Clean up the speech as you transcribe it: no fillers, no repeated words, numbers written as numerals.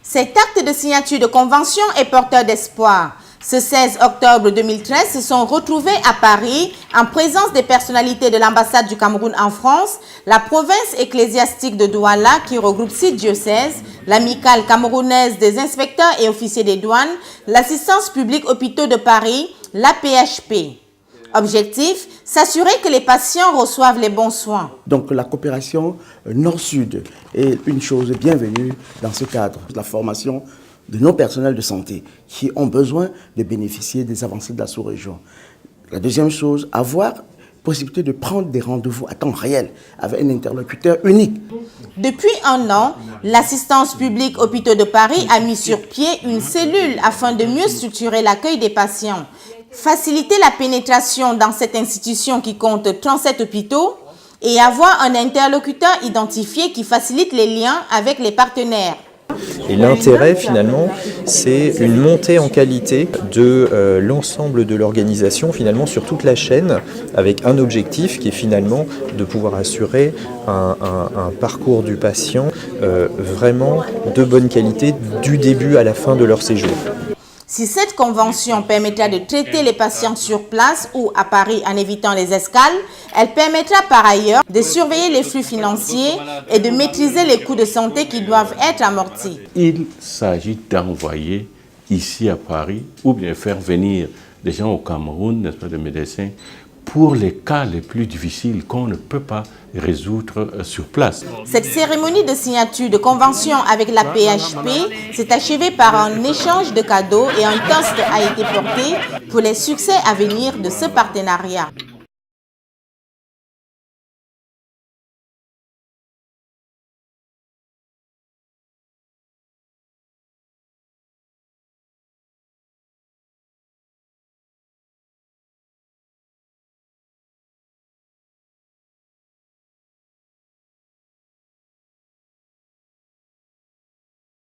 Cet acte de signature de convention est porteur d'espoir. Ce 16 octobre 2013 se sont retrouvés à Paris en présence des personnalités de l'ambassade du Cameroun en France, la province ecclésiastique de Douala qui regroupe 6 diocèses, l'amicale camerounaise des inspecteurs et officiers des douanes, l'assistance publique hôpitaux de Paris, l'APHP. Objectif, s'assurer que les patients reçoivent les bons soins. Donc la coopération Nord-Sud est une chose bienvenue dans ce cadre. La formation de nos personnels de santé qui ont besoin de bénéficier des avancées de la sous-région. La deuxième chose, avoir possibilité de prendre des rendez-vous à temps réel avec un interlocuteur unique. Depuis un an, l'assistance publique hôpitaux de Paris a mis sur pied une cellule afin de mieux structurer l'accueil des patients. Faciliter la pénétration dans cette institution qui compte 37 hôpitaux et avoir un interlocuteur identifié qui facilite les liens avec les partenaires. Et l'intérêt finalement, c'est une montée en qualité de l'ensemble de l'organisation finalement sur toute la chaîne avec un objectif qui est finalement de pouvoir assurer un parcours du patient vraiment de bonne qualité du début à la fin de leur séjour. Si cette convention permettra de traiter les patients sur place ou à Paris en évitant les escales, elle permettra par ailleurs de surveiller les flux financiers et de maîtriser les coûts de santé qui doivent être amortis. Il s'agit d'envoyer ici à Paris ou bien faire venir des gens au Cameroun, n'est-ce pas, des médecins, pour les cas les plus difficiles qu'on ne peut pas résoudre sur place. Cette cérémonie de signature de convention avec la PHP s'est achevée par un échange de cadeaux et un toast a été porté pour les succès à venir de ce partenariat.